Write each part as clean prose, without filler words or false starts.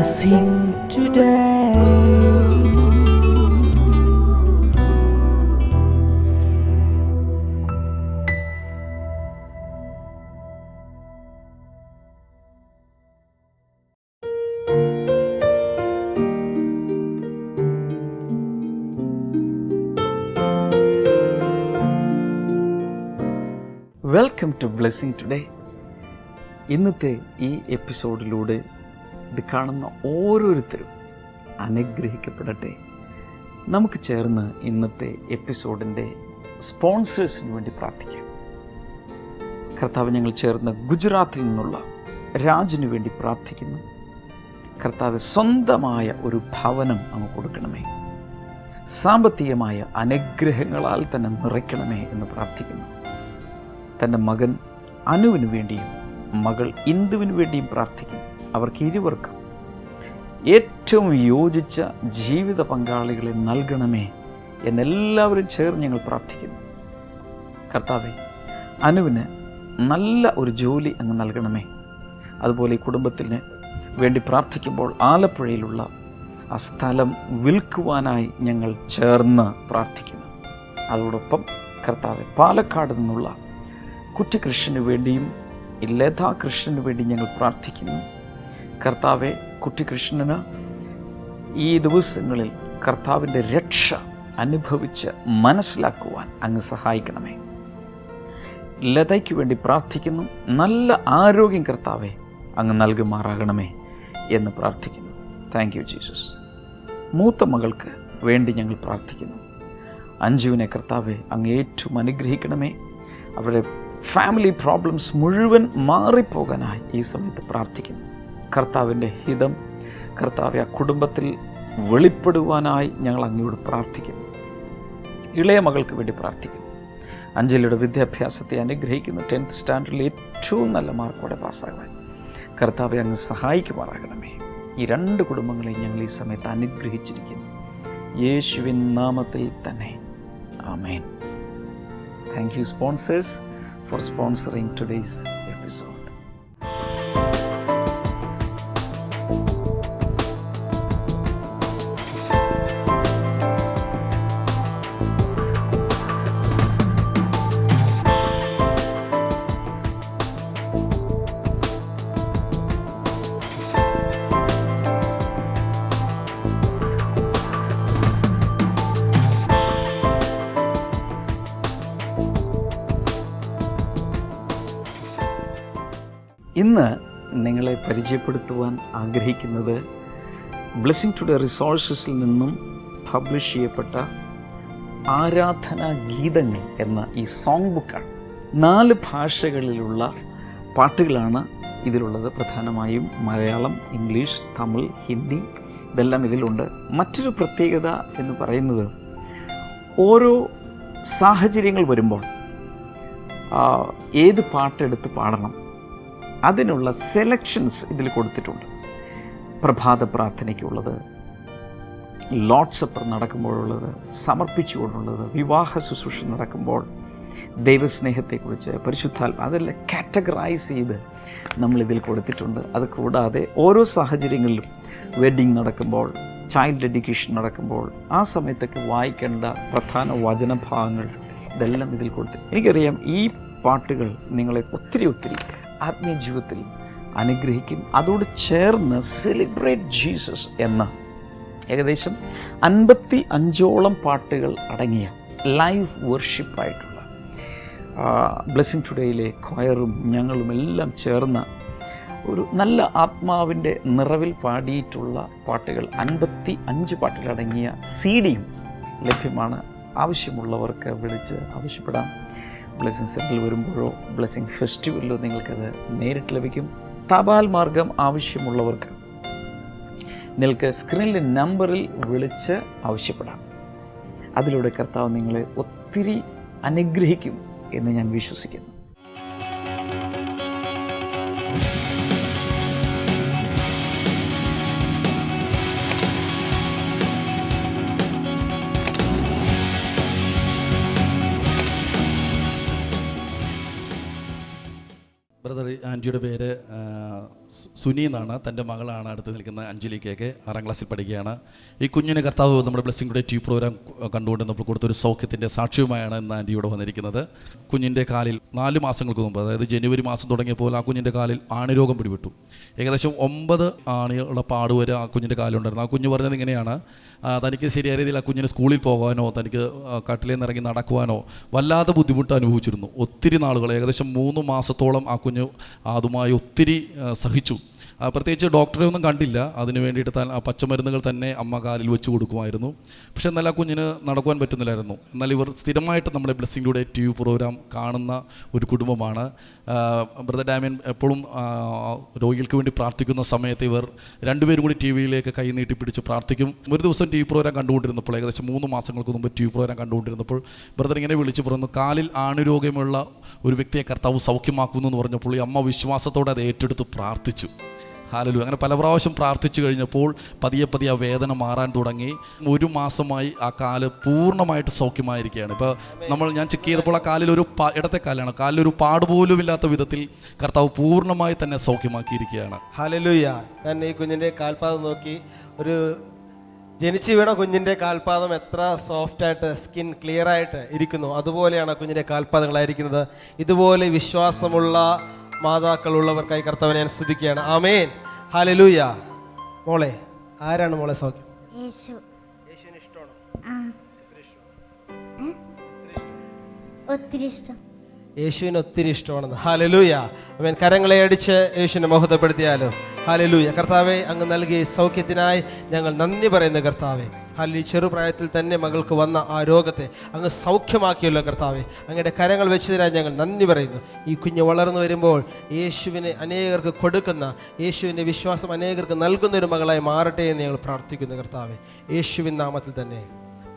blessing today. Welcome to blessing today. ഇന്നത്തെ ഈ എപ്പിസോഡിലൂടെ ഇത് കാണുന്ന ഓരോരുത്തരും അനുഗ്രഹിക്കപ്പെടട്ടെ. നമുക്ക് ചേർന്ന് ഇന്നത്തെ എപ്പിസോഡിൻ്റെ സ്പോൺസേഴ്സിന് വേണ്ടി പ്രാർത്ഥിക്കാം. കർത്താവ്, ഞങ്ങൾ ചേർന്ന് ഗുജറാത്തിൽ നിന്നുള്ള രാജിനു വേണ്ടി പ്രാർത്ഥിക്കുന്നു. കർത്താവ്, സ്വന്തമായ ഒരു ഭവനം അങ്ങ് കൊടുക്കണമേ, സാമ്പത്തികമായ അനുഗ്രഹങ്ങളാൽ തന്നെ നിറയ്ക്കണമേ എന്ന് പ്രാർത്ഥിക്കുന്നു. തൻ്റെ മകൻ അനുവിന് വേണ്ടിയും മകൾ ഇന്ദുവിന് വേണ്ടിയും പ്രാർത്ഥിക്കും. അവർക്ക് ഇരുവർക്കും ഏറ്റവും യോജിച്ച ജീവിത പങ്കാളികളെ നൽകണമേ എന്നെല്ലാവരും ചേർന്ന് ഞങ്ങൾ പ്രാർത്ഥിക്കുന്നു. കർത്താവേ, അനുവിന് നല്ല ഒരു ജോലി അങ്ങ് നൽകണമേ. അതുപോലെ ഈ കുടുംബത്തിന് വേണ്ടി പ്രാർത്ഥിക്കുമ്പോൾ ആലപ്പുഴയിലുള്ള ആ സ്ഥലം വിൽക്കുവാനായി ഞങ്ങൾ ചേർന്ന് പ്രാർത്ഥിക്കുന്നു. അതോടൊപ്പം കർത്താവെ, പാലക്കാട് നിന്നുള്ള കുട്ടികൃഷ്ണന് വേണ്ടിയും ലതാ കൃഷ്ണന് വേണ്ടി ഞങ്ങൾ പ്രാർത്ഥിക്കുന്നു. കർത്താവെ, കുട്ടികൃഷ്ണന് ഈ ദിവസങ്ങളിൽ കർത്താവിൻ്റെ രക്ഷ അനുഭവിച്ച് മനസ്സിലാക്കുവാൻ അങ്ങ് സഹായിക്കണമേ. ലതയ്ക്ക് വേണ്ടി പ്രാർത്ഥിക്കുന്നു. നല്ല ആരോഗ്യം കർത്താവെ അങ്ങ് നൽകുമാറാകണമേ എന്ന് പ്രാർത്ഥിക്കുന്നു. Thank you Jesus. മൂത്ത മകൾക്ക് വേണ്ടി ഞങ്ങൾ പ്രാർത്ഥിക്കുന്നു. അഞ്ജുവിനെ കർത്താവെ അങ്ങ് ഏറ്റവും അനുഗ്രഹിക്കണമേ. അവരുടെ ഫാമിലി പ്രോബ്ലംസ് മുഴുവൻ മാറിപ്പോകാനായി ഈ സമയത്ത് പ്രാർത്ഥിക്കുന്നു. കർത്താവിൻ്റെ ഹിതം കർത്താവ് ആ കുടുംബത്തിൽ വെളിപ്പെടുവാനായി ഞങ്ങൾ അങ്ങയോട് പ്രാർത്ഥിക്കുന്നു. ഇളയ മകൾക്ക് വേണ്ടി പ്രാർത്ഥിക്കുന്നു. അഞ്ജലിയുടെ വിദ്യാഭ്യാസത്തെ അനുഗ്രഹിക്കുന്നു. 10th സ്റ്റാൻഡേർഡിൽ ഏറ്റവും നല്ല മാർക്കോടെ പാസ്സാകാൻ കർത്താവെ അങ്ങ് സഹായിക്കുമാറാകണമേ. ഈ രണ്ട് കുടുംബങ്ങളെയും ഞങ്ങൾ ഈ സമയത്ത് അനുഗ്രഹിച്ചിരിക്കുന്നു. യേശുവിൻ നാമത്തിൽ തന്നെ ആമേൻ. Thank you sponsors for sponsoring today's episode. ഇന്ന് നിങ്ങളെ പരിചയപ്പെടുത്തുവാൻ ആഗ്രഹിക്കുന്നത് ബ്ലെസ്സിങ് ടുഡേ റിസോഴ്സസിൽ നിന്നും പബ്ലിഷ് ചെയ്യപ്പെട്ട ആരാധനാ ഗീതങ്ങൾ എന്ന ഈ സോങ് ബുക്കാണ്. 4 ഭാഷകളിലുള്ള പാട്ടുകളാണ് ഇതിലുള്ളത്. പ്രധാനമായും മലയാളം, ഇംഗ്ലീഷ്, തമിഴ്, ഹിന്ദി ഇതെല്ലാം ഇതിലുണ്ട്. മറ്റൊരു പ്രത്യേകത എന്ന് പറയുന്നത്, ഓരോ സാഹചര്യങ്ങൾ വരുമ്പോൾ ഏത് പാട്ടെടുത്ത് പാടണം അതിനുള്ള സെലക്ഷൻസ് ഇതിൽ കൊടുത്തിട്ടുണ്ട്. പ്രഭാത പ്രാർത്ഥനയ്ക്കുള്ളത്, ലോർഡ് സപ്പർ നടക്കുമ്പോഴുള്ളത്, സമർപ്പിച്ചുകൊണ്ടുള്ളത്, വിവാഹ ശുശ്രൂഷ നടക്കുമ്പോൾ ദൈവസ്നേഹത്തെക്കുറിച്ച്, പരിശുദ്ധാത്മ, അതെല്ലാം കാറ്റഗറൈസ് ചെയ്ത് നമ്മളിതിൽ കൊടുത്തിട്ടുണ്ട്. അത് കൂടാതെ ഓരോ സാഹചര്യങ്ങളിലും വെഡ്ഡിങ് നടക്കുമ്പോൾ, ചൈൽഡ് ഡെഡിക്കേഷൻ നടക്കുമ്പോൾ ആ സമയത്തൊക്കെ വായിക്കേണ്ട പ്രധാന വചനഭാഗങ്ങൾ ഇതെല്ലാം ഇതിൽ കൊടുത്തു. എനിക്കറിയാം ഈ പാട്ടുകൾ നിങ്ങളെ ഒത്തിരി ആത്മീയ ജീവിതത്തിൽ അനുഗ്രഹിക്കും. അതോട് ചേർന്ന് സെലിബ്രേറ്റ് ജീസസ് എന്ന ഏകദേശം 55ഓളം പാട്ടുകൾ അടങ്ങിയ ലൈവ് വർഷിപ്പായിട്ടുള്ള ബ്ലെസ്സിങ് ടുഡേയിലെ ക്വയറും ഞങ്ങളും എല്ലാം ചേർന്ന് ഒരു നല്ല ആത്മാവിൻ്റെ നിറവിൽ പാടിയിട്ടുള്ള പാട്ടുകൾ 55 പാട്ടിലടങ്ങിയ CD-യും ലഭ്യമാണ്. ആവശ്യമുള്ളവർക്ക് വിളിച്ച് ആവശ്യപ്പെടാം. ബ്ലെസ്സിങ് സെൻറ്ററിൽ വരുമ്പോഴോ ബ്ലെസ്സിങ് ഫെസ്റ്റിവലിലോ നിങ്ങൾക്കത് നേരിട്ട് ലഭിക്കും. തപാൽ മാർഗം ആവശ്യമുള്ളവർക്ക് നിങ്ങൾക്ക് സ്ക്രീനിലെ നമ്പറിൽ വിളിച്ച് ആവശ്യപ്പെടാം. അതിലൂടെ കർത്താവ് നിങ്ങളെ ഒത്തിരി അനുഗ്രഹിക്കും എന്ന് ഞാൻ വിശ്വസിക്കുന്നു. ബ്രദർ ആൻറ്റിയുടെ പേര് സുനി എന്നാണ്. തൻ്റെ മകളാണ് അടുത്ത് നിൽക്കുന്ന അഞ്ജലിക്കൊക്കെ 6ാം ക്ലാസ്സിൽ പഠിക്കുകയാണ്. ഈ കുഞ്ഞിന് കർത്താവ് നമ്മുടെ ബ്ലെസ്സിംഗ് ടുഡേ TV പ്രോഗ്രാം കണ്ടുകൊണ്ടിരുന്നപ്പോൾ കൊടുത്തൊരു സൗഖ്യത്തിൻ്റെ സാക്ഷ്യവുമായാണ് ഇന്ന് ആൻറ്റിയോട് വന്നിരിക്കുന്നത്. കുഞ്ഞിൻ്റെ കാലിൽ 4 മാസങ്ങൾക്ക് മുമ്പ്, അതായത് ജനുവരി മാസം തുടങ്ങിയപ്പോൾ ആ കുഞ്ഞിൻ്റെ കാലിൽ ആണിരോഗം പിടിപെട്ടു. ഏകദേശം 9 ആണിയുള്ള പാട് വരെ ആ കുഞ്ഞിൻ്റെ കാലുണ്ടായിരുന്നു. ആ കുഞ്ഞ് പറഞ്ഞത് ഇങ്ങനെയാണ്, തനിക്ക് ശരിയായ രീതിയിൽ ആ കുഞ്ഞിന് സ്കൂളിൽ പോകാനോ തനിക്ക് കട്ടിലിൽ നിന്ന് ഇറങ്ങി നടക്കുവാനോ വല്ലാതെ ബുദ്ധിമുട്ട് അനുഭവിച്ചിരുന്നു. ഒത്തിരി നാളുകൾ, ഏകദേശം 3 മാസത്തോളം ആ കുഞ്ഞ് അതുമായി ഒത്തിരി സഹിച്ചു. പ്രത്യേകിച്ച് ഡോക്ടറെ ഒന്നും കണ്ടില്ല. അതിന് വേണ്ടിയിട്ട് പച്ചമരുന്നുകൾ തന്നെ അമ്മ കാലിൽ വെച്ച് കൊടുക്കുമായിരുന്നു. പക്ഷേ എന്നാൽ ആ കുഞ്ഞിന് നടക്കുവാൻ പറ്റുന്നില്ലായിരുന്നു. എന്നാൽ ഇവർ സ്ഥിരമായിട്ട് നമ്മുടെ ബ്ലെസ്സിംഗ് ടുഡേ TV പ്രോഗ്രാം കാണുന്ന ഒരു കുടുംബമാണ്. ബ്രദർ ഡാമിയൻ എപ്പോഴും രോഗികൾക്ക് വേണ്ടി പ്രാർത്ഥിക്കുന്ന സമയത്ത് ഇവർ രണ്ടുപേരും കൂടി TV യിലേക്ക് കൈ നീട്ടി പിടിച്ച് പ്രാർത്ഥിക്കും. ഒരു ദിവസം TV പ്രോഗ്രാം കണ്ടുകൊണ്ടിരുന്നപ്പോൾ, ഏകദേശം 3 മാസങ്ങൾക്ക് മുമ്പ് TV പ്രോഗ്രാം കണ്ടുകൊണ്ടിരുന്നപ്പോൾ ബ്രദർ ഇങ്ങനെ വിളിച്ച് പറഞ്ഞു, കാലിൽ ആണുരോഗമുള്ള ഒരു വ്യക്തിയെ കർത്താവ് സൗഖ്യമാക്കുന്നു എന്ന് പറഞ്ഞപ്പോൾ ഈ അമ്മ വിശ്വാസത്തോടെ അത് ഏറ്റെടുത്ത് പ്രാർത്ഥിച്ചു. ഹല്ലേലൂയ. അങ്ങനെ പല പ്രാവശ്യം പ്രാർത്ഥിച്ചു കഴിഞ്ഞപ്പോൾ പതിയെ ആ വേദന മാറാൻ തുടങ്ങി. 1 മാസമായി ആ കാല് പൂർണ്ണമായിട്ട് സൗഖ്യമായിരിക്കുകയാണ്. ഇപ്പോൾ ഞാൻ ചെക്ക് ചെയ്തപ്പോൾ ആ കാലിൽ ഇടത്തെ കാലാണ്, കാലിലൊരു പാടുപോലും ഇല്ലാത്ത വിധത്തിൽ കർത്താവ് പൂർണ്ണമായി തന്നെ സൗഖ്യമാക്കിയിരിക്കുകയാണ്. ഹല്ലേലൂയ. ഞാൻ ഈ കുഞ്ഞിൻ്റെ കാൽപാദം നോക്കി, ഒരു ജനിച്ചു വീണ കുഞ്ഞിൻ്റെ കാൽപാദം എത്ര സോഫ്റ്റായിട്ട് സ്കിൻ ക്ലിയർ ആയിട്ട് ഇരിക്കുന്നു, അതുപോലെയാണ് കുഞ്ഞിൻ്റെ കാൽപാദങ്ങളായിരിക്കുന്നത്. ഇതുപോലെ വിശ്വാസമുള്ള മാതാക്കളുള്ളവർക്കായി കർത്താവിനെ ഞാൻ സ്തുതിക്കുകയാണ്. ആമേൻ. ഹല്ലേലൂയ. മോളെ, ആരാണ് മോളെ സൗഖ്യം? യേശുവിന് ഇഷ്ടമാണോ? ഒത്തിരി ഇഷ്ടം. യേശുവിന് ഒത്തിരി ഇഷ്ടമാണെന്ന്. ഹല്ലേലൂയ. ആമേൻ. കരങ്ങളെ അടിച്ച് യേശുവിനെ മഹത്വപ്പെടുത്തിയാലോ. ഹല്ലേലൂയ. കർത്താവെ, അങ്ങ് നൽകിയ സൗഖ്യത്തിനായി ഞങ്ങൾ നന്ദി പറയുന്നു കർത്താവെ. ഹല്ലേലൂയ. ചെറുപ്രായത്തിൽ തന്നെ മകൾക്ക് വന്ന ആ രോഗത്തെ അങ്ങ് സൗഖ്യമാക്കിയല്ലോ കർത്താവെ. അങ്ങയുടെ കരങ്ങൾ വെച്ചതിനായി ഞങ്ങൾ നന്ദി പറയുന്നു. ഈ കുഞ്ഞ് വളർന്നു വരുമ്പോൾ യേശുവിനെ അനേകർക്ക് കൊടുക്കുന്ന, യേശുവിൻ്റെ വിശ്വാസം അനേകർക്ക് നൽകുന്ന ഒരു മകളായി മാറട്ടെ എന്ന് ഞങ്ങൾ പ്രാർത്ഥിക്കുന്നു കർത്താവെ. യേശുവിൻ നാമത്തിൽ തന്നെ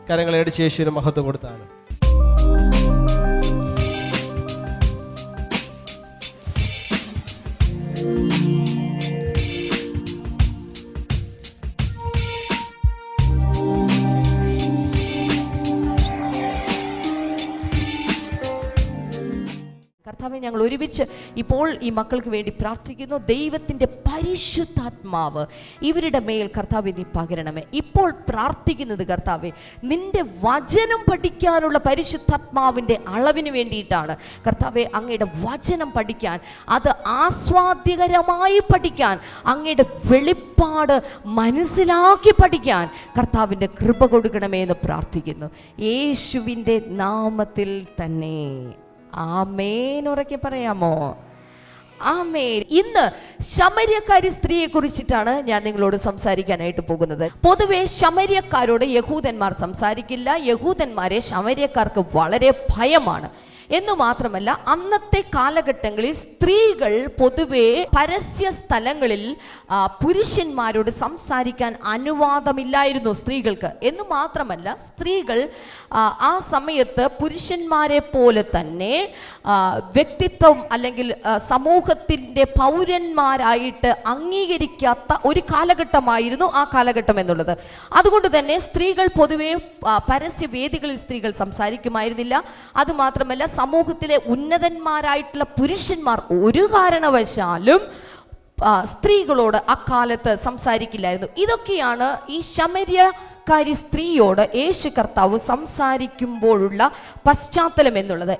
കരങ്ങളെ അടിച്ച് യേശുവിന് മഹത്വം കൊടുത്താലും. കർത്താവേ, ഞങ്ങൾ ഒരുമിച്ച് ഇപ്പോൾ ഈ മക്കൾക്ക് വേണ്ടി പ്രാർത്ഥിക്കുന്നു. ദൈവത്തിൻ്റെ പരിശുദ്ധാത്മാവ് ഇവരുടെ മേൽ കർത്താവേ നീ പകരണമേ. ഇപ്പോൾ പ്രാർത്ഥിക്കുന്നത് കർത്താവേ, നിന്റെ വചനം പഠിക്കാനുള്ള പരിശുദ്ധാത്മാവിൻ്റെ അളവിന് വേണ്ടിയിട്ടാണ് കർത്താവേ. അങ്ങയുടെ വചനം പഠിക്കാൻ, അത് ആസ്വാദ്യകരമായി പഠിക്കാൻ, അങ്ങയുടെ വെളിപ്പാട് മനസ്സിലാക്കി പഠിക്കാൻ കർത്താവിൻ്റെ കൃപ കൊടുക്കണമേ എന്ന് പ്രാർത്ഥിക്കുന്നു, യേശുവിൻ്റെ നാമത്തിൽ തന്നെ. ആമേൻ. ഉറക്കെ പറയാമോ? ആമേൻ. ഇന്ന് ശമര്യക്കാരി സ്ത്രീയെ കുറിച്ചിട്ടാണ് ഞാൻ നിങ്ങളോട് സംസാരിക്കാനായിട്ട് പോകുന്നത്. പൊതുവെ ശമര്യക്കാരോട് യഹൂദന്മാർ സംസാരിക്കില്ല. യഹൂദന്മാരെ ശമര്യക്കാർക്ക് വളരെ ഭയമാണ്. എന്നു മാത്രമല്ല, അന്നത്തെ കാലഘട്ടങ്ങളിൽ സ്ത്രീകൾ പൊതുവെ പരസ്യ സ്ഥലങ്ങളിൽ പുരുഷന്മാരോട് സംസാരിക്കാൻ അനുവാദമില്ലായിരുന്നു സ്ത്രീകൾക്ക്. എന്നു മാത്രമല്ല, സ്ത്രീകൾ ആ സമയത്ത് പുരുഷന്മാരെ പോലെ തന്നെ വ്യക്തിത്വം അല്ലെങ്കിൽ സമൂഹത്തിൻ്റെ പൗരന്മാരായിട്ട് അംഗീകരിക്കാത്ത ഒരു കാലഘട്ടമായിരുന്നു ആ കാലഘട്ടം എന്നുള്ളത്. അതുകൊണ്ട് തന്നെ സ്ത്രീകൾ പൊതുവെ പരസ്യവേദികളിൽ സ്ത്രീകൾ സംസാരിക്കുമായിരുന്നില്ല. അതുമാത്രമല്ല, സമൂഹത്തിലെ ഉന്നതന്മാരായിട്ടുള്ള പുരുഷന്മാർ ഒരു കാരണവശാലും സ്ത്രീകളോട് അക്കാലത്ത് സംസാരിക്കില്ലായിരുന്നു. ഇതൊക്കെയാണ് ഈ ശമര്യക്കാരി സ്ത്രീയോട് യേശു കർത്താവ് സംസാരിക്കുമ്പോഴുള്ള പശ്ചാത്തലം എന്നുള്ളത്.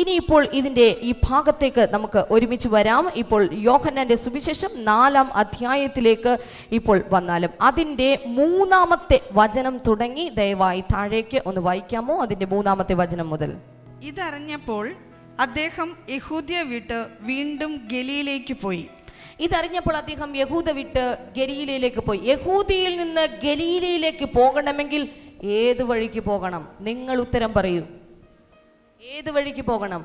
ഇനിയിപ്പോൾ ഇതിൻ്റെ ഈ ഭാഗത്തേക്ക് നമുക്ക് ഒരുമിച്ച് വരാം. ഇപ്പോൾ യോഹന്നാന്റെ സുവിശേഷം 4-ാം അധ്യായത്തിലേക്ക് ഇപ്പോൾ വന്നാലും അതിൻ്റെ 3-ാമത്തെ വചനം തുടങ്ങി ദയവായി താഴേക്ക് ഒന്ന് വായിക്കാമോ? അതിൻ്റെ 3-ാമത്തെ വചനം മുതൽ. ഇതറിഞ്ഞപ്പോൾ അദ്ദേഹം യഹൂദ്യ വിട്ട് വീണ്ടും ഗലീലയിലേക്ക് പോയി. ഇതറിഞ്ഞപ്പോൾ അദ്ദേഹം യഹൂദ വിട്ട് ഗലീലയിലേക്ക് പോയി. യഹൂദിയിൽ നിന്ന് ഗലീലയിലേക്ക് പോകണമെങ്കിൽ ഏത് വഴിക്ക് പോകണം? നിങ്ങൾ ഉത്തരം പറയൂ. ഏത് വഴിക്ക് പോകണം?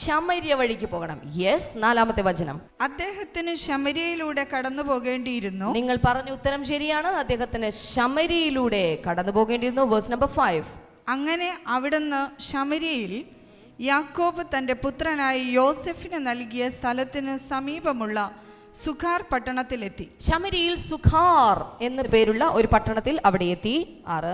ശമര്യ വഴിക്ക് പോകണം. യെസ്. 4-ാമത്തെ വചനം. അദ്ദേഹത്തിന് ശമര്യയിലൂടെ കടന്നു പോകേണ്ടിയിരുന്നു. നിങ്ങൾ പറഞ്ഞ ഉത്തരം ശരിയാണ്. അദ്ദേഹത്തിന് ശമര്യയിലൂടെ കടന്നു പോകേണ്ടിയിരുന്നു. Verse number 5. അങ്ങനെ അവിടുന്ന് ശമര്യയിൽ യാക്കോബ് തൻ്റെ പുത്രനായ യോസെഫിന് നൽകിയ സ്ഥലത്തിന് സമീപമുള്ള സുഖാർ പട്ടണത്തിലെത്തി. ശമര്യയിൽ സുഖാർ എന്ന പേരുള്ള ഒരു പട്ടണത്തിൽ അവിടെ എത്തി. 6.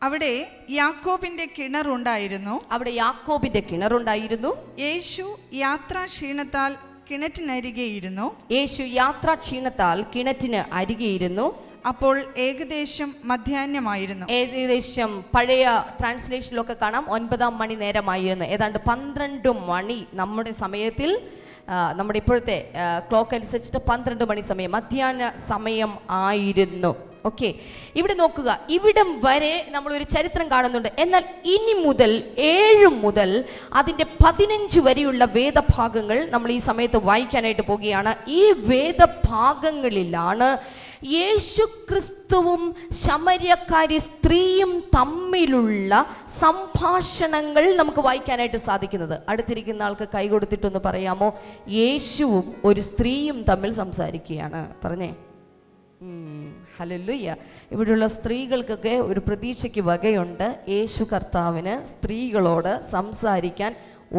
അവിടെ യാക്കോബിന്റെ കിണറുണ്ടായിരുന്നു. അവിടെ യാക്കോബിന്റെ കിണറുണ്ടായിരുന്നു. യേശു യാത്രാക്ഷീണത്താൽ കിണറ്റിനരികെയിരുന്നു. യേശു യാത്രാക്ഷീണത്താൽ കിണറ്റിന് അരികെയിരുന്നു. അപ്പോൾ ഏകദേശം മധ്യാഹ്നമായിരുന്നു. ഏകദേശം പഴയ ട്രാൻസ്ലേഷനിലൊക്കെ കാണാം 9 മണി നേരമായിരുന്നു. ഏതാണ്ട് 12 മണി നമ്മുടെ സമയത്തിൽ, നമ്മുടെ ഇപ്പോഴത്തെ ക്ലോക്ക് അനുസരിച്ചിട്ട് 12 മണി സമയം, മധ്യാഹ്ന സമയം ആയിരുന്നു. ഓക്കെ, ഇവിടെ നോക്കുക, ഇവിടം വരെ നമ്മളൊരു ചരിത്രം കാണുന്നുണ്ട്. എന്നാൽ ഇനി മുതൽ 7 മുതൽ അതിൻ്റെ 15 വരെയുള്ള വേദഭാഗങ്ങൾ നമ്മൾ ഈ സമയത്ത് വായിക്കാനായിട്ട് പോവുകയാണ്. ഈ വേദഭാഗങ്ങളിലാണ് യേശു ക്രിസ്തുവും ശമര്യക്കാരി സ്ത്രീയും തമ്മിലുള്ള സംഭാഷണങ്ങൾ നമുക്ക് വായിക്കാനായിട്ട് സാധിക്കുന്നത്. അടുത്തിരിക്കുന്ന ആൾക്ക് കൈ കൊടുത്തിട്ടൊന്ന് പറയാമോ, യേശുവും ഒരു സ്ത്രീയും തമ്മിൽ സംസാരിക്കുകയാണ്. പറഞ്ഞേ ഹല്ലേലൂയ. ഇവിടെയുള്ള സ്ത്രീകൾക്കൊക്കെ ഒരു പ്രതീക്ഷയ്ക്ക് വകയുണ്ട്. യേശു കർത്താവിന് സ്ത്രീകളോട് സംസാരിക്കാൻ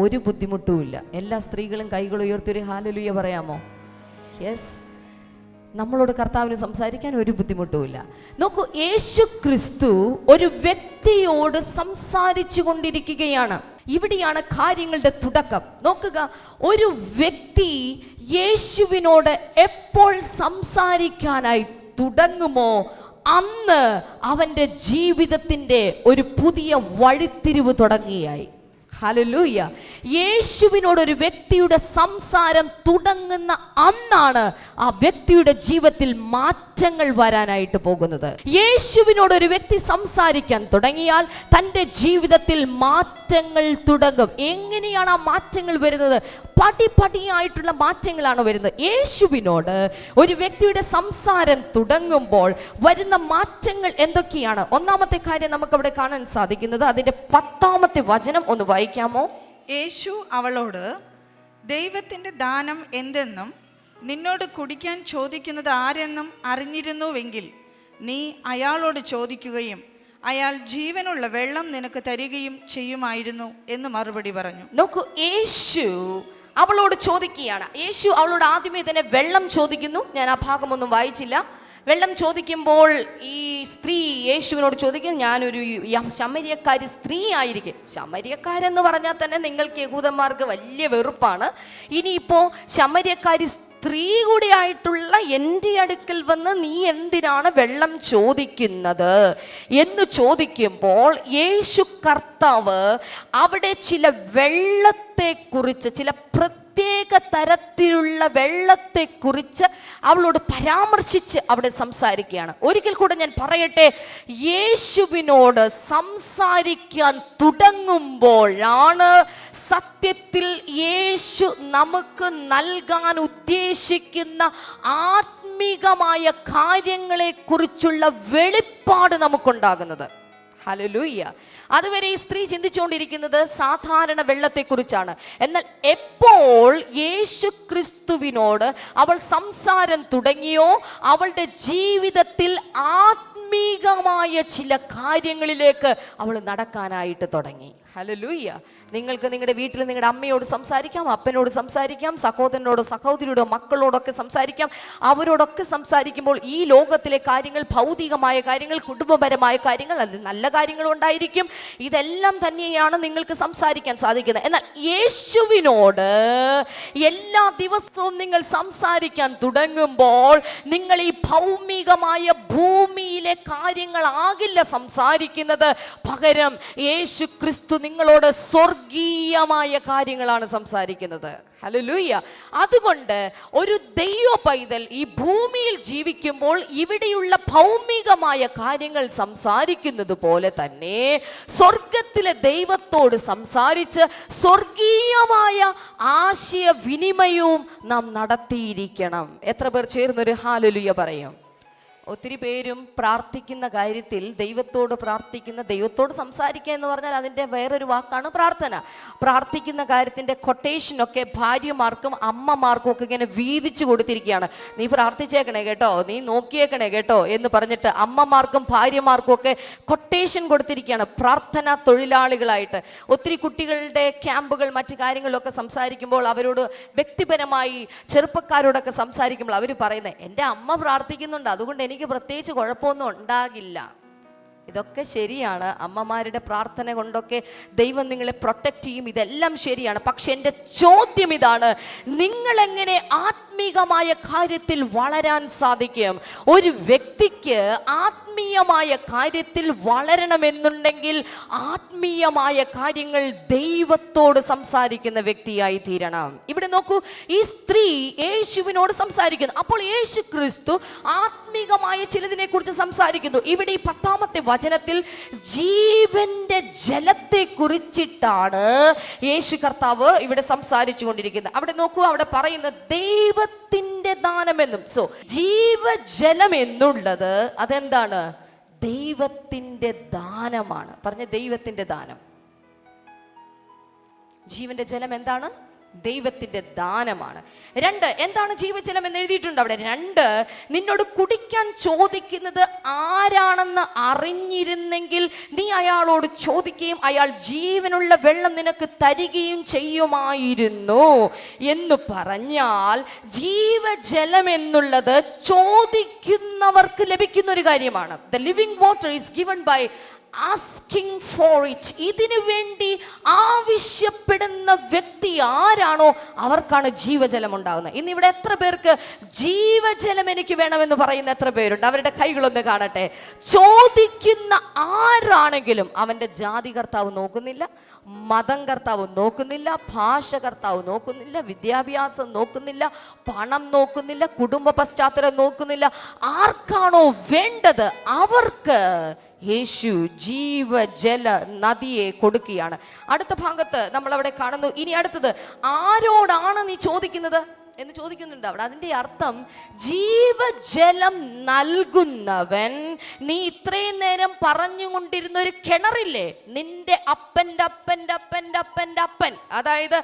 ഒരു ബുദ്ധിമുട്ടുമില്ല. എല്ലാ സ്ത്രീകളും കൈകൾ ഉയർത്തി ഒരു ഹല്ലേലൂയ പറയാമോ? യെസ്, നമ്മളോട് കർത്താവിന് സംസാരിക്കാൻ ഒരു ബുദ്ധിമുട്ടുമില്ല. നോക്കൂ, യേശു ക്രിസ്തു ഒരു വ്യക്തിയോട് സംസാരിച്ചു കൊണ്ടിരിക്കുകയാണ്. ഇവിടെയാണ് കാര്യങ്ങളുടെ തുടക്കം. നോക്കുക, ഒരു വ്യക്തി യേശുവിനോട് എപ്പോൾ സംസാരിക്കാനായി തുടങ്ങുമോ അന്ന് അവൻ്റെ ജീവിതത്തിൻ്റെ ഒരു പുതിയ വഴിത്തിരിവ് തുടങ്ങിയായി. ഹല്ലേലൂയ. യേശുവിനോട് ഒരു വ്യക്തിയുടെ സംസാരം തുടങ്ങുന്ന അന്നാണ് ആ വ്യക്തിയുടെ ജീവിതത്തിൽ മാറ്റങ്ങൾ വരാനായിട്ട് പോകുന്നത്. യേശുവിനോട് ഒരു വ്യക്തി സംസാരിക്കാൻ തുടങ്ങിയാൽ തൻ്റെ ജീവിതത്തിൽ മാറ്റങ്ങൾ തുടങ്ങും. എങ്ങനെയാണ് ആ മാറ്റങ്ങൾ വരുന്നത്? പടിപടിയായിട്ടുള്ള മാറ്റങ്ങളാണ് വരുന്നത്. യേശുവിനോട് ഒരു വ്യക്തിയുടെ സംസാരം തുടങ്ങുമ്പോൾ വരുന്ന മാറ്റങ്ങൾ എന്തൊക്കെയാണ്? ഒന്നാമത്തെ കാര്യം നമുക്കവിടെ കാണാൻ സാധിക്കുന്നത്, അതിൻ്റെ 10ാമത്തെ വചനം ഒന്ന് വായിക്കാമോ? യേശു അവളോട്, ദൈവത്തിൻ്റെ ദാനം എന്തെന്നും നിന്നോട് കുടിക്കാൻ ചോദിക്കുന്നത് ആരെന്നും അറിഞ്ഞിരുന്നുവെങ്കിൽ നീ അയാളോട് ചോദിക്കുകയും അയാൾ ജീവനുള്ള വെള്ളം നിനക്ക് തരികയും ചെയ്യുമായിരുന്നു എന്ന് മറുപടി പറഞ്ഞു. നോക്കൂ, യേശു അവളോട് ചോദിക്കുകയാണ്. യേശു അവളോട് ആദ്യമേ തന്നെ വെള്ളം ചോദിക്കുന്നു. ഞാൻ ആ ഭാഗമൊന്നും വായിച്ചില്ല. വെള്ളം ചോദിക്കുമ്പോൾ ഈ സ്ത്രീ യേശുവിനോട് ചോദിക്കും, ഞാനൊരു ശമര്യക്കാരി സ്ത്രീ ആയിരിക്കും. ശമര്യക്കാരെന്ന് പറഞ്ഞാൽ തന്നെ നിങ്ങൾക്ക് യഹൂദന്മാർക്ക് വലിയ വെറുപ്പാണ്. ഇനിയിപ്പോൾ ശമര്യക്കാരി സ്ത്രീ കൂടി ആയിട്ടുള്ള എൻ്റെ അടുക്കൽ വന്ന് നീ എന്തിനാണ് വെള്ളം ചോദിക്കുന്നത് എന്ന് ചോദിക്കുമ്പോൾ യേശു കർത്താവ് അവിടെ ചില വെള്ളത്തെക്കുറിച്ച്, ചില പ്രത്യേക തരത്തിലുള്ള വെള്ളത്തെക്കുറിച്ച് അവളോട് പരാമർശിച്ച് അവിടെ സംസാരിക്കുകയാണ്. ഒരിക്കൽ കൂടെ ഞാൻ പറയട്ടെ, യേശുവിനോട് സംസാരിക്കാൻ തുടങ്ങുമ്പോഴാണ് സത്യത്തിൽ യേശു നമുക്ക് നൽകാൻ ഉദ്ദേശിക്കുന്ന ആത്മീകമായ കാര്യങ്ങളെക്കുറിച്ചുള്ള വെളിപ്പാട് നമുക്കുണ്ടാകുന്നത്. ഹല്ലേലൂയ. അതുവരെ ഈ സ്ത്രീ ചിന്തിച്ചുകൊണ്ടിരിക്കുന്നത് സാധാരണ വെള്ളത്തെക്കുറിച്ചാണ്. എന്നാൽ എപ്പോൾ യേശു ക്രിസ്തുവിനോട് അവൾ സംസാരം തുടങ്ങിയോ അവളുടെ ജീവിതത്തിൽ ആത്മീകമായ ചില കാര്യങ്ങളിലേക്ക് അവൾ നടക്കാനായിട്ട് തുടങ്ങി. ഹല്ലേലൂയ. നിങ്ങൾക്ക് നിങ്ങളുടെ വീട്ടിൽ നിങ്ങളുടെ അമ്മയോട് സംസാരിക്കാം, അപ്പനോട് സംസാരിക്കാം, സഹോദരനോടോ സഹോദരിയോടോ മക്കളോടൊക്കെ സംസാരിക്കാം. അവരോടൊക്കെ സംസാരിക്കുമ്പോൾ ഈ ലോകത്തിലെ കാര്യങ്ങൾ, ഭൗതികമായ കാര്യങ്ങൾ, കുടുംബപരമായ കാര്യങ്ങൾ, അതിൽ നല്ല കാര്യങ്ങളും ഉണ്ടായിരിക്കും. ഇതെല്ലാം തന്നെയാണ് നിങ്ങൾക്ക് സംസാരിക്കാൻ സാധിക്കുന്നത്. എന്നാൽ യേശുവിനോട് എല്ലാ ദിവസവും നിങ്ങൾ സംസാരിക്കാൻ തുടങ്ങുമ്പോൾ നിങ്ങൾ ഈ ഭൗമികമായ ഭൂമിയിലെ കാര്യങ്ങളാകില്ല സംസാരിക്കുന്നത്. പകരം യേശു ക്രിസ്തു നിങ്ങളോട് സ്വർഗീയമായ കാര്യങ്ങളാണ് സംസാരിക്കുന്നത്. ഹല്ലേലൂയ. അതുകൊണ്ട് ഒരു ദൈവ പൈതൽ ഈ ഭൂമിയിൽ ജീവിക്കുമ്പോൾ ഇവിടെയുള്ള ഭൗമികമായ കാര്യങ്ങൾ സംസാരിക്കുന്നത് പോലെ തന്നെ സ്വർഗത്തിലെ ദൈവത്തോട് സംസാരിച്ച് സ്വർഗീയമായ ആശയവിനിമയവും നാം നടത്തിയിരിക്കണം. എത്ര പേർ ചേർന്നൊരു ഹല്ലേലൂയ പറയും? ഒത്തിരി പേരും പ്രാർത്ഥിക്കുന്ന കാര്യത്തിൽ ദൈവത്തോട് പ്രാർത്ഥിക്കുന്ന, ദൈവത്തോട് സംസാരിക്കുക എന്ന് പറഞ്ഞാൽ അതിൻ്റെ വേറൊരു വാക്കാണ് പ്രാർത്ഥന. പ്രാർത്ഥിക്കുന്ന കാര്യത്തിൻ്റെ കൊട്ടേഷനൊക്കെ ഭാര്യമാർക്കും അമ്മമാർക്കും ഒക്കെ ഇങ്ങനെ വീതിച്ചു കൊടുത്തിരിക്കുകയാണ്. നീ പ്രാർത്ഥിച്ചേക്കണേ കേട്ടോ, നീ നോക്കിയേക്കണേ കേട്ടോ എന്ന് പറഞ്ഞിട്ട് അമ്മമാർക്കും ഭാര്യമാർക്കും ഒക്കെ കൊട്ടേഷൻ കൊടുത്തിരിക്കുകയാണ് പ്രാർത്ഥനാ തൊഴിലാളികളായിട്ട്. ഒത്തിരി കുട്ടികളുടെ ക്യാമ്പുകൾ, മറ്റു കാര്യങ്ങളിലൊക്കെ സംസാരിക്കുമ്പോൾ അവരോട് വ്യക്തിപരമായി ചെറുപ്പക്കാരോടൊക്കെ സംസാരിക്കുമ്പോൾ അവർ പറയുന്നത്, എൻ്റെ അമ്മ പ്രാർത്ഥിക്കുന്നുണ്ട്, അതുകൊണ്ട് എനിക്ക് പ്രത്യേകിച്ച് കുഴപ്പമൊന്നും ഉണ്ടാകില്ല ഇതൊക്കെ ശരിയാണ്. അമ്മമാരുടെ പ്രാർത്ഥന കൊണ്ടൊക്കെ ദൈവം നിങ്ങളെ പ്രൊട്ടക്റ്റ് ചെയ്യും, ഇതെല്ലാം ശരിയാണ്. പക്ഷെ എൻ്റെ ചോദ്യം ഇതാണ്, നിങ്ങളെങ്ങനെ ആത്മീകമായ കാര്യത്തിൽ വളരാൻ സാധിക്കും? ഒരു വ്യക്തിക്ക് ആത്മീയമായ കാര്യത്തിൽ വളരണമെന്നുണ്ടെങ്കിൽ ആത്മീയമായ കാര്യങ്ങൾ ദൈവത്തോട് സംസാരിക്കുന്ന വ്യക്തിയായി തീരണം. ഇവിടെ നോക്കൂ, ഈ സ്ത്രീ യേശുവിനോട് സംസാരിക്കുന്നു. അപ്പോൾ യേശു ക്രിസ്തു ആത്മീകമായ ചിലതിനെ കുറിച്ച് സംസാരിക്കുന്നു. ഇവിടെ ഈ 10ാമത്തെ വചനത്തിൽ ജീവന്റെ ജലത്തെ കുറിച്ചിട്ടാണ് യേശു കർത്താവ് ഇവിടെ സംസാരിച്ചു കൊണ്ടിരിക്കുന്നത്. അവിടെ നോക്കൂ, അവിടെ പറയുന്നത് ദൈവത്തിന്റെ ദാനമെന്നും. സോ ജീവജലം എന്നുള്ളത് അതെന്താണ്? ദൈവത്തിന്റെ ദാനമാണ്. പറഞ്ഞ ദൈവത്തിന്റെ ദാനം. ജീവന്റെ ജലം എന്താണ്? ദൈവത്തിന്റെ ദാനമാണ്. 2, എന്താണ് ജീവജലം എന്ന് എഴുതിയിട്ടുണ്ട് അവിടെ. 2, നിന്നോട് കുടിക്കാൻ ചോദിക്കുന്നത് ആരാണെന്ന് അറിഞ്ഞിരുന്നെങ്കിൽ നീ അയാളോട് ചോദിക്കുകയും അയാൾ ജീവനുള്ള വെള്ളം നിനക്ക് തരികയും ചെയ്യുമായിരുന്നു എന്ന് പറഞ്ഞാൽ, ജീവജലം എന്നുള്ളത് ചോദിക്കുന്നവർക്ക് ലഭിക്കുന്ന ഒരു കാര്യമാണ്. The living water is given by asking for it. ഇതിനു വേണ്ടി ആവശ്യപ്പെടുന്ന വ്യക്തി ആരാണോ അവർക്കാണ് ജീവജലം ഉണ്ടാകുന്നത്. ഇന്ന് ഇവിടെ എത്ര പേർക്ക് ജീവജലം എനിക്ക് വേണമെന്ന് പറയുന്ന എത്ര പേരുണ്ട്? അവരുടെ കൈകളൊന്ന് കാണട്ടെ. ചോദിക്കുന്ന ആരാണെങ്കിലും അവൻ്റെ ജാതി കർത്താവ് നോക്കുന്നില്ല, മതം കർത്താവ് നോക്കുന്നില്ല, ഭാഷ കർത്താവ് നോക്കുന്നില്ല, വിദ്യാഭ്യാസം നോക്കുന്നില്ല, പണം നോക്കുന്നില്ല, കുടുംബ പശ്ചാത്തലം നോക്കുന്നില്ല. ആർക്കാണോ വേണ്ടത് അവർക്ക് യേശു ജീവജല നദിയെ കൊടുക്കുകയാണ്. അടുത്ത ഭാഗത്ത് നമ്മൾ അവിടെ കാണുന്നു. ഇനി അടുത്തത്, ആരോടാണ് നീ ചോദിക്കുന്നത് എന്ന് ചോദിക്കുന്നുണ്ട് അവിടെ. അതിൻ്റെ അർത്ഥം ജീവജലം നൽകുന്നവൻ, നീ ഇത്രയും നേരം പറഞ്ഞുകൊണ്ടിരുന്ന ഒരു കിണറില്ലേ, നിന്റെ അപ്പൻ്റെ അപ്പൻ്റെ അപ്പൻ്റെ അപ്പൻ്റെ അപ്പൻ, അതായത്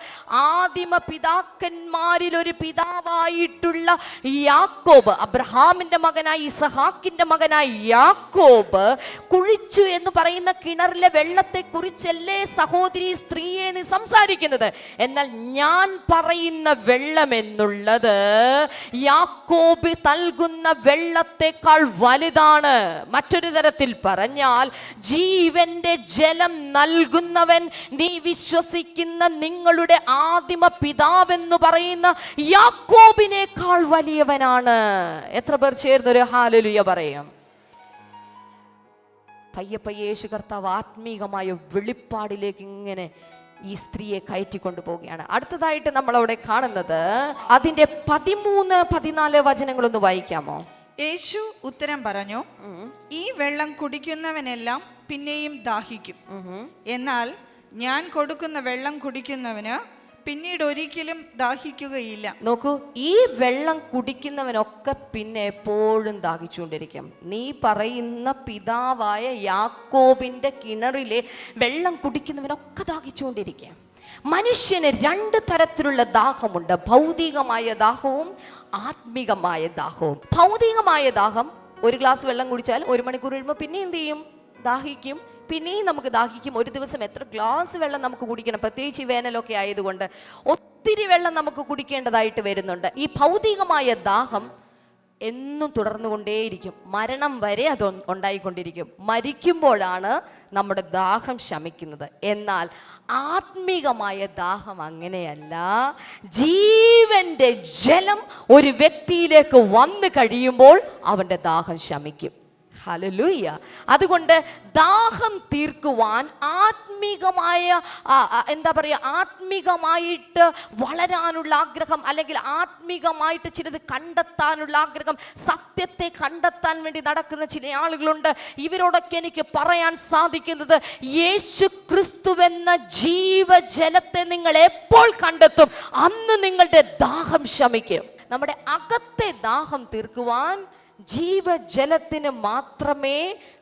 ആദിമ പിതാക്കന്മാരിൽ ഒരു പിതാവായിട്ടുള്ള യാക്കോബ്, അബ്രഹാമിൻ്റെ മകനായി ഇസഹാക്കിൻ്റെ മകനായി യാക്കോബ് കുഴിച്ചു എന്ന് പറയുന്ന കിണറിലെ വെള്ളത്തെ കുറിച്ചല്ലേ സഹോദരി സ്ത്രീയെ നീ സംസാരിക്കുന്നത്? എന്നാൽ ഞാൻ പറയുന്ന വെള്ളമെന്നു ുള്ളത് യാക്കോബ് നൽകുന്ന വെള്ളത്തെക്കാൾ വലുതാണ്. മറ്റൊരു തരത്തിൽ പറഞ്ഞാൽ, ജീവന്റെ ജലം നൽകുന്നവൻ നീ വിശ്വസിക്കുന്ന നിങ്ങളുടെ ആദിമ പിതാവെന്ന് പറയുന്ന യാക്കോബിനേക്കാൾ വലിയവനാണ്. എത്ര പേർ ചേർന്നൊരു ഹല്ലേലൂയ പറയും? പയ്യെ പയ്യെ യേശു കർത്താവ് ആത്മീകമായ വെളിപ്പാടിലേക്ക് ഇങ്ങനെ ഈ സ്ത്രീയെ കയറ്റിക്കൊണ്ടു പോവുകയാണ്. അടുത്തതായിട്ട് നമ്മൾ അവിടെ കാണുന്നത് അതിന്റെ 13, 14 വചനങ്ങളൊന്ന് വായിക്കാമോ? യേശു ഉത്തരം പറഞ്ഞു, ഈ വെള്ളം കുടിക്കുന്നവനെല്ലാം പിന്നെയും ദാഹിക്കും. എന്നാൽ ഞാൻ കൊടുക്കുന്ന വെള്ളം കുടിക്കുന്നവന് പിന്നീട് ഒരിക്കലും ദാഹിക്കുകയില്ല. നോക്കൂ, ഈ വെള്ളം കുടിക്കുന്നവനൊക്കെ പിന്നെ എപ്പോഴും ദാഹിച്ചുകൊണ്ടിരിക്കും. നീ പറയുന്ന പിതാവായ യാക്കോബിന്റെ കിണറിലെ വെള്ളം കുടിക്കുന്നവനൊക്കെ ദാഹിച്ചുകൊണ്ടിരിക്കും. മനുഷ്യന് 2 തരത്തിലുള്ള ദാഹമുണ്ട്, ഭൗതികമായ ദാഹവും ആത്മികമായ ദാഹവും. ഭൗതികമായ ദാഹം, ഒരു ഗ്ലാസ് വെള്ളം കുടിച്ചാൽ 1 മണിക്കൂർ കഴിയുമ്പോൾ പിന്നെ എന്ത് ചെയ്യും? ദാഹിക്കും, പിന്നെയും നമുക്ക് ദാഹിക്കും. ഒരു ദിവസം എത്ര ഗ്ലാസ് വെള്ളം നമുക്ക് കുടിക്കണം? പ്രത്യേകിച്ച് ഈ വേനലൊക്കെ ആയതുകൊണ്ട് ഒത്തിരി വെള്ളം നമുക്ക് കുടിക്കേണ്ടതായിട്ട് വരുന്നുണ്ട്. ഈ ഭൗതികമായ ദാഹം എന്നും തുടർന്നുകൊണ്ടേയിരിക്കും, മരണം വരെ അത് ഉണ്ടായിക്കൊണ്ടിരിക്കും. മരിക്കുമ്പോഴാണ് നമ്മുടെ ദാഹം ശമിക്കുന്നത്. എന്നാൽ ആത്മീകമായ ദാഹം അങ്ങനെയല്ല. ജീവന്റെ ജലം ഒരു വ്യക്തിയിലേക്ക് വന്നു കഴിയുമ്പോൾ അവൻ്റെ ദാഹം ശമിക്കും. ഹല്ലേലൂയ. അതുകൊണ്ട് ദാഹം തീർക്കുവാൻ ആത്മീകമായ ആത്മീകമായിട്ട് വളരാനുള്ള ആഗ്രഹം, അല്ലെങ്കിൽ ആത്മീകമായിട്ട് ചിലത് കണ്ടെത്താനുള്ള ആഗ്രഹം, സത്യത്തെ കണ്ടെത്താൻ വേണ്ടി നടക്കുന്ന ചില ആളുകളുണ്ട്. ഇവരോടൊക്കെ എനിക്ക് പറയാൻ സാധിക്കുന്നത്, യേശു ക്രിസ്തുവെന്ന ജീവജലത്തെ നിങ്ങൾ എപ്പോൾ കണ്ടെത്തും അന്ന് നിങ്ങളുടെ ദാഹം ശമിക്കും. നമ്മുടെ അകത്തെ ദാഹം തീർക്കുവാൻ ജീവജലത്തിന് മാത്രമേ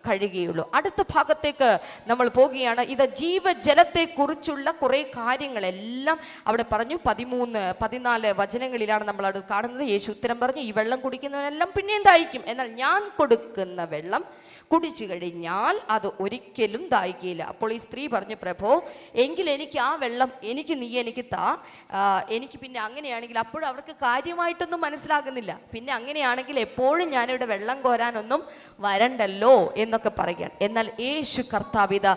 കഴിയുകയുള്ളൂ. അടുത്ത ഭാഗത്തേക്ക് നമ്മൾ പോവുകയാണ്. ഇത് ജീവജലത്തെ കുറിച്ചുള്ള കുറേ കാര്യങ്ങളെല്ലാം അവിടെ പറഞ്ഞു. 13, 14 വചനങ്ങളിലാണ് നമ്മൾ അത് കാണുന്നത്. യേശു ഉത്തരം പറഞ്ഞു, ഈ വെള്ളം കുടിക്കുന്നവനെല്ലാം പിന്നെയും ദാഹിക്കും. എന്നാൽ ഞാൻ കൊടുക്കുന്ന വെള്ളം കുടിച്ചു കഴിഞ്ഞാൽ അത് ഒരിക്കലും ദാഹിക്കില്ല. അപ്പോൾ ഈ സ്ത്രീ പറഞ്ഞു, പ്രഭോ, എങ്കിൽ എനിക്ക് ആ വെള്ളം എനിക്ക് താ, എനിക്ക് പിന്നെ അങ്ങനെയാണെങ്കിൽ. അപ്പോഴും അവർക്ക് കാര്യമായിട്ടൊന്നും മനസ്സിലാകുന്നില്ല. പിന്നെ അങ്ങനെയാണെങ്കിൽ എപ്പോഴും ഞാനിവിടെ വെള്ളം കോരാനൊന്നും വരണ്ടല്ലോ എന്നൊക്കെ പറയുകയാണ്. എന്നാൽ യേശു കർത്താവിത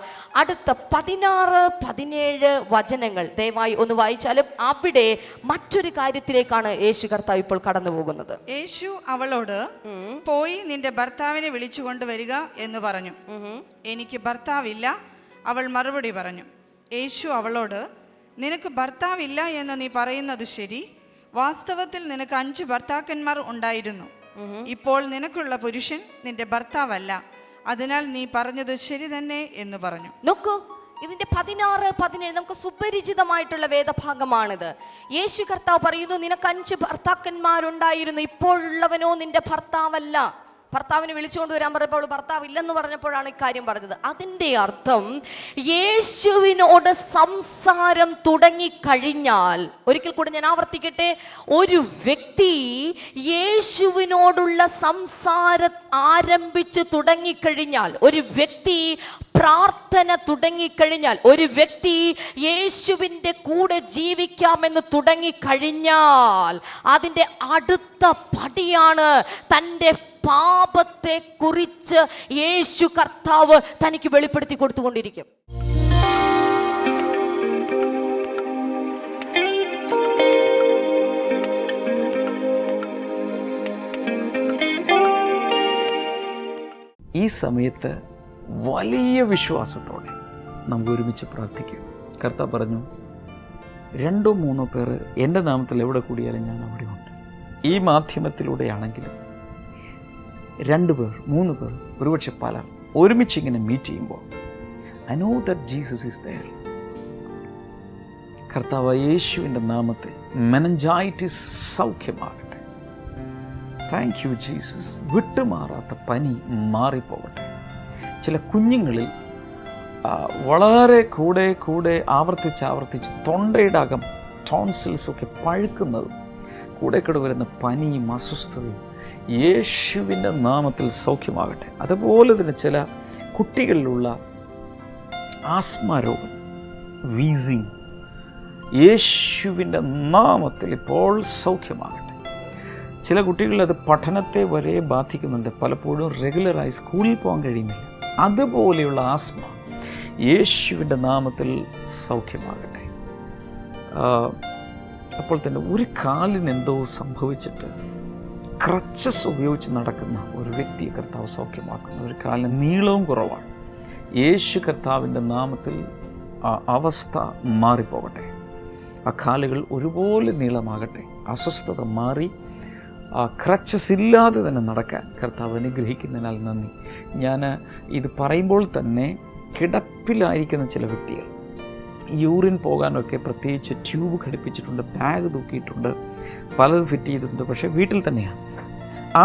അടുത്ത 16-17 വചനങ്ങൾ ദയവായി ഒന്ന് വായിച്ചാലും അവിടെ മറ്റൊരു കാര്യത്തിലേക്കാണ് യേശു കർത്താവ് ഇപ്പോൾ കടന്നു പോകുന്നത്. യേശു അവളോട്, പോയി നിന്റെ ഭർത്താവിനെ വിളിച്ചു കൊണ്ടുവരിക എന്ന് പറഞ്ഞു. എനിക്ക് ഭർത്താവില്ല, അവൾ മറുപടി പറഞ്ഞു. യേശു അവളോട്, നിനക്ക് ഭർത്താവില്ല എന്ന് നീ പറയുന്നത് ശരി. വാസ്തവത്തിൽ നിനക്ക് 5 ഭർത്താക്കന്മാർ ഉണ്ടായിരുന്നു. ഇപ്പോൾ നിനക്കുള്ള പുരുഷൻ നിന്റെ ഭർത്താവല്ല. അതിനാൽ നീ പറഞ്ഞത് ശരി തന്നെ എന്ന് പറഞ്ഞു. നോക്കൂ, ഇതിന്റെ 16-17 നമുക്ക് സുപരിചിതമായിട്ടുള്ള വേദഭാഗമാണിത്. യേശു കർത്താവ് പറയുന്നു, നിനക്ക് 5 ഭർത്താക്കന്മാരുണ്ടായിരുന്നു, ഇപ്പോഴുള്ളവനോ നിന്റെ ഭർത്താവല്ല. ഭർത്താവിനെ വിളിച്ചുകൊണ്ട് വരാൻ പറഞ്ഞപ്പോൾ ഭർത്താവ് ഇല്ലെന്ന് പറഞ്ഞപ്പോഴാണ് ഇക്കാര്യം പറഞ്ഞത്. അതിൻ്റെ അർത്ഥം യേശുവിനോട് സംസാരം തുടങ്ങിക്കഴിഞ്ഞാൽ, ഒരിക്കൽ കൂടെ ഞാൻ ആവർത്തിക്കട്ടെ, ഒരു വ്യക്തി യേശുവിനോടുള്ള സംസാരം ആരംഭിച്ചു തുടങ്ങിക്കഴിഞ്ഞാൽ, ഒരു വ്യക്തി പ്രാർത്ഥന തുടങ്ങിക്കഴിഞ്ഞാൽ, ഒരു വ്യക്തി യേശുവിൻ്റെ കൂടെ ജീവിക്കാമെന്ന് തുടങ്ങിക്കഴിഞ്ഞാൽ അതിൻ്റെ അടുത്ത പടിയാണ് തൻ്റെ പാപത്തെ കുറിച്ച് യേശു കർത്താവ് തനിക്ക് വെളിപ്പെടുത്തി കൊടുത്തുകൊണ്ടിരിക്കും. ഈ സമയത്ത് വലിയ വിശ്വാസത്തോടെ നമുക്ക് ഒരുമിച്ച് പ്രാർത്ഥിക്കാം. കർത്താവ് പറഞ്ഞു, 2-3 പേർ എൻ്റെ നാമത്തിൽ എവിടെ കൂടിയാലും ഞാൻ അവിടെ ഉണ്ട്. ഈ മാധ്യമത്തിലൂടെയാണെങ്കിലും 2 പേർ 3 പേർ ഒരുപക്ഷെ പലർ ഒരുമിച്ച് ഇങ്ങനെ മീറ്റ് ചെയ്യുമ്പോൾ I know that Jesus is there. കർത്താവ് യേശുവിൻ്റെ നാമത്തിൽ മെനഞ്ചൈറ്റിസ് സൗഖ്യമാകട്ടെ. Thank you Jesus. വിട്ടുമാറാത്ത പനി മാറിപ്പോകട്ടെ. ചില കുഞ്ഞുങ്ങളിൽ വളരെ കൂടെ ആവർത്തിച്ച് തൊണ്ടയുടെ അകം ടോൺസിൽസൊക്കെ പഴുക്കുന്നതും കൂടെ വരുന്ന പനിയും അസ്വസ്ഥതയും യേശുവിൻ്റെ നാമത്തിൽ സൗഖ്യമാകട്ടെ. അതുപോലെ തന്നെ ചില കുട്ടികളിലുള്ള ആസ്മ രോഗം, വീസിങ്, യേശുവിൻ്റെ നാമത്തിൽ ഇപ്പോൾ സൗഖ്യമാകട്ടെ. ചില കുട്ടികളിൽ അത് പഠനത്തെ വരെ ബാധിക്കുന്നുണ്ട്. പലപ്പോഴും റെഗുലറായി സ്കൂളിൽ പോകാൻ കഴിയുന്നില്ല. അതുപോലെയുള്ള ആസ്മ യേശുവിൻ്റെ നാമത്തിൽ സൗഖ്യമാകട്ടെ. അപ്പോൾ തന്നെ ഒരു കാലിന് എന്തോ സംഭവിച്ചിട്ട് ക്രച്ചസ് ഉപയോഗിച്ച് നടക്കുന്ന ഒരു വ്യക്തിയെ കർത്താവ് സൗഖ്യമാക്കുന്നു. ഒരു കാലിന് നീളവും കുറവാണ്. യേശു കർത്താവിൻ്റെ നാമത്തിൽ ആ അവസ്ഥ മാറിപ്പോകട്ടെ. ആ കാലുകൾ ഒരുപോലെ നീളമാകട്ടെ. അസ്വസ്ഥത മാറി ആ ക്രച്ചസ് ഇല്ലാതെ തന്നെ നടക്കാൻ കർത്താവ് അനുഗ്രഹിക്കുന്നതിനാൽ നന്ദി. ഞാൻ ഇത് പറയുമ്പോൾ തന്നെ കിടപ്പിലായിരിക്കുന്ന ചില വ്യക്തികൾ, യൂറിൻ പോകാനൊക്കെ പ്രത്യേകിച്ച് ട്യൂബ് ഘടിപ്പിച്ചിട്ടുണ്ട്, ബാഗ് തൂക്കിയിട്ടുണ്ട്, പലതും ഫിറ്റ് ചെയ്തിട്ടുണ്ട്, പക്ഷേ വീട്ടിൽ തന്നെയാണ്.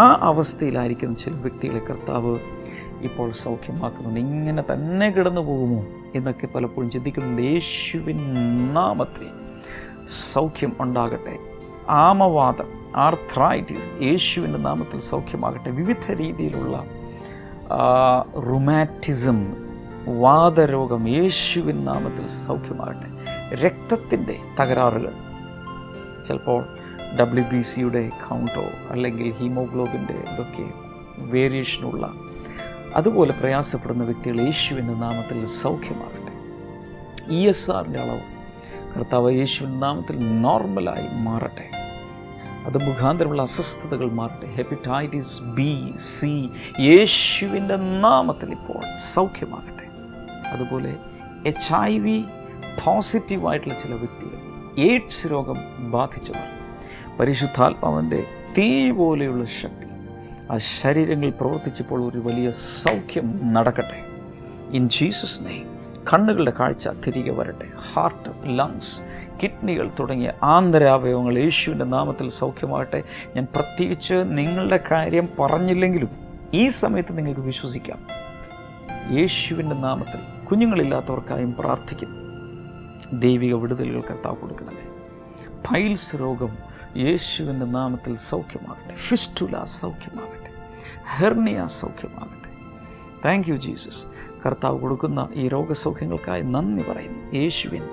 ആ അവസ്ഥയിലായിരിക്കുന്ന ചില വ്യക്തികളെ കർത്താവ് ഇപ്പോൾ സൗഖ്യമാക്കുന്നുണ്ട്. ഇങ്ങനെ തന്നെ കിടന്നു പോകുമോ എന്നൊക്കെ പലപ്പോഴും ചിന്തിക്കുന്നുണ്ട്. യേശുവിൻ നാമത്തിൽ സൗഖ്യം ഉണ്ടാകട്ടെ. ആമവാദം, ആർത്രൈറ്റിസ് യേശുവിൻ്റെ നാമത്തിൽ സൗഖ്യമാകട്ടെ. വിവിധ രീതിയിലുള്ള റുമാറ്റിസം, വാതരോഗം യേശുവിൻ നാമത്തിൽ സൗഖ്യമാകട്ടെ. രക്തത്തിൻ്റെ തകരാറുകൾ, ചിലപ്പോൾ WBCയുടെ കൗണ്ടോ അല്ലെങ്കിൽ ഹീമോഗ്ലോബിൻ്റെ ഇതൊക്കെ വേരിയേഷനുള്ള അതുപോലെ പ്രയാസപ്പെടുന്ന വ്യക്തികൾ യേശുവിൻ്റെ നാമത്തിൽ സൗഖ്യമാകട്ടെ. ESRൻ്റെ അളവ് കർത്താവ് യേശുവിൻ്റെ നാമത്തിൽ നോർമലായി മാറട്ടെ. അത് മുഖാന്തരമുള്ള അസ്വസ്ഥതകൾ മാറട്ടെ. ഹെപ്പറ്റൈറ്റിസ് B, C യേശുവിൻ്റെ നാമത്തിൽ ഇപ്പോൾ സൗഖ്യമാകട്ടെ. അതുപോലെ HIV പോസിറ്റീവായിട്ടുള്ള ചില വ്യക്തികൾ, എയ്ഡ്സ് രോഗം ബാധിച്ചവർ, പരിശുദ്ധാത്മാവിൻ്റെ തീ പോലെയുള്ള ശക്തി ആ ശരീരങ്ങളിൽ പ്രവർത്തിച്ചപ്പോൾ ഒരു വലിയ സൗഖ്യം നടക്കട്ടെ. In Jesus name. കണ്ണുകളുടെ കാഴ്ച തിരികെ വരട്ടെ. ഹാർട്ട്, ലങ്സ്, കിഡ്നികൾ തുടങ്ങിയ ആന്തരാവയവങ്ങൾ യേശുവിൻ്റെ നാമത്തിൽ സൗഖ്യമാകട്ടെ. ഞാൻ പ്രത്യേകിച്ച് നിങ്ങളുടെ കാര്യം പറഞ്ഞില്ലെങ്കിലും ഈ സമയത്ത് നിങ്ങൾക്ക് വിശ്വസിക്കാം. യേശുവിൻ്റെ നാമത്തിൽ കുഞ്ഞുങ്ങളില്ലാത്തവർക്കായും പ്രാർത്ഥിക്കുന്നു. ദൈവിക വിടുതലുകൾ കർത്താവ് കൊടുക്കണമേ. പൈൽസ് രോഗം യേശുവിൻ്റെ നാമത്തിൽ സൗഖ്യമാകട്ടെ. ഫിസ്റ്റുല സൗഖ്യമാകട്ടെ. ഹെർണിയ സൗഖ്യമാകട്ടെ. Thank you Jesus. കർത്താവ് കൊടുക്കുന്ന ഈ രോഗസൗഖ്യങ്ങൾക്കായി നന്ദി പറയുന്നു. യേശുവിൻ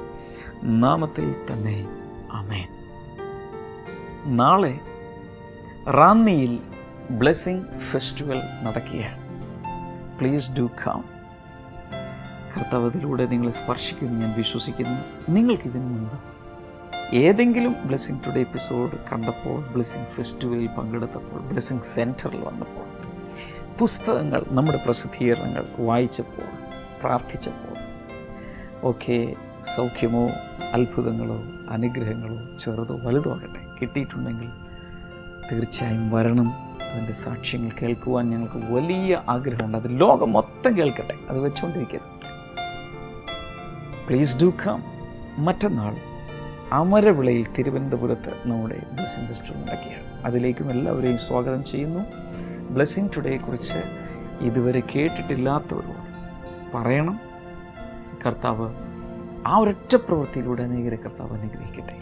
നാമത്തിൽ തന്നെ ആമേൻ. നാളെ റാന്നിയിൽ ബ്ലെസ്സിങ് ഫെസ്റ്റിവൽ നടക്കുകയാണ്. Please do come. കർത്താവ് അതിലൂടെ നിങ്ങളെ സ്പർശിക്കുമെന്ന് ഞാൻ വിശ്വസിക്കുന്നു. നിങ്ങൾക്കിതിന് മുമ്പ് ഏതെങ്കിലും ബ്ലെസ്സിങ് ടുഡേ എപ്പിസോഡ് കണ്ടപ്പോൾ, ബ്ലെസ്സിങ് ഫെസ്റ്റിവലിൽ പങ്കെടുത്തപ്പോൾ, ബ്ലെസ്സിങ് സെൻറ്ററിൽ വന്നപ്പോൾ, പുസ്തകങ്ങൾ, നമ്മുടെ പ്രസിദ്ധീകരണങ്ങൾ വായിച്ചപ്പോൾ, പ്രാർത്ഥിച്ചപ്പോൾ ഒക്കെ സൗഖ്യമോ അത്ഭുതങ്ങളോ അനുഗ്രഹങ്ങളോ ചെറുതോ വലുതോ ആകട്ടെ കിട്ടിയിട്ടുണ്ടെങ്കിൽ തീർച്ചയായും വരണം. അതിൻ്റെ സാക്ഷ്യങ്ങൾ കേൾക്കുവാൻ ഞങ്ങൾക്ക് വലിയ ആഗ്രഹമുണ്ട്. അത് ലോകം മൊത്തം കേൾക്കട്ടെ, അത് വെച്ചുകൊണ്ടിരിക്കരുത്. Please do come. മറ്റന്നാൾ അമരവിളയിൽ തിരുവനന്തപുരത്ത് നമ്മുടെ ബ്ലെസ്സിങ് ഫെസ്റ്റിവൽ നടക്കുകയാണ്. അതിലേക്കും എല്ലാവരെയും സ്വാഗതം ചെയ്യുന്നു. ബ്ലെസ്സിങ് ടുഡേയെക്കുറിച്ച് ഇതുവരെ കേട്ടിട്ടില്ലാത്തവരോട് പറയണം. കർത്താവ് ആ ഒരൊറ്റ പ്രവൃത്തിയിലൂടെ അനേകരെ കർത്താവ് അനുഗ്രഹിക്കട്ടെ.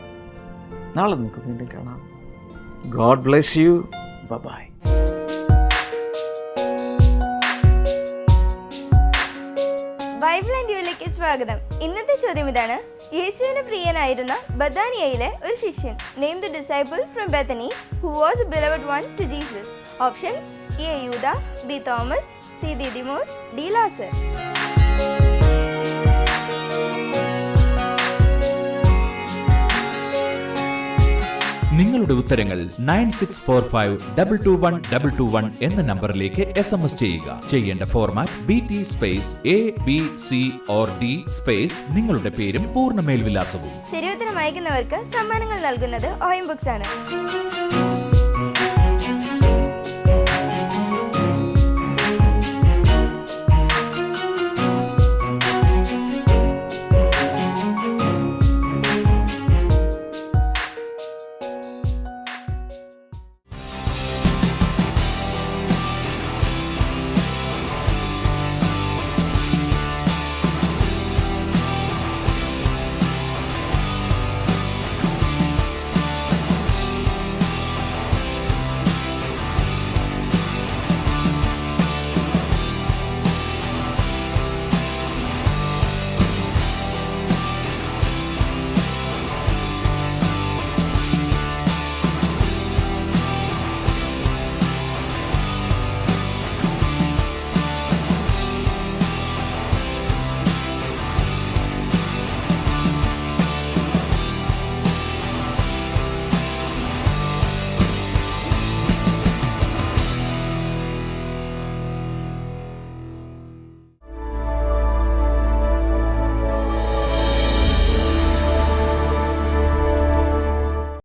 നാളെ നമുക്ക് വീണ്ടും കാണാം. God bless you. Bye. Bible and യുവിലേക്ക് സ്വാഗതം. ഇന്നത്തെ ചോദ്യം ഇതാണ്: യേശുവിന് പ്രിയനായിരുന്ന ബഥാനിയയിലെ ഒരു ശിഷ്യൻ. Name the disciple from Bethany who was a beloved one to Jesus. Options: A യൂദ, ബി തോമസ്, സി ദിദിമോസ്, ഡി ലാസർ. നിങ്ങളുടെ ഉത്തരങ്ങൾ 9645221221 എന്ന നമ്പറിലേക്ക് SMS ചെയ്യുക. ചെയ്യേണ്ട format BT space ABC or D space നിങ്ങളുടെ പേരും പൂർണ്ണ മേൽവിലാസവും. ശരി ഉത്തരം അയക്കുന്നവർക്ക് സമ്മാനങ്ങൾ നൽകുന്നത് ഓയം ബുക്സ് ആണ്.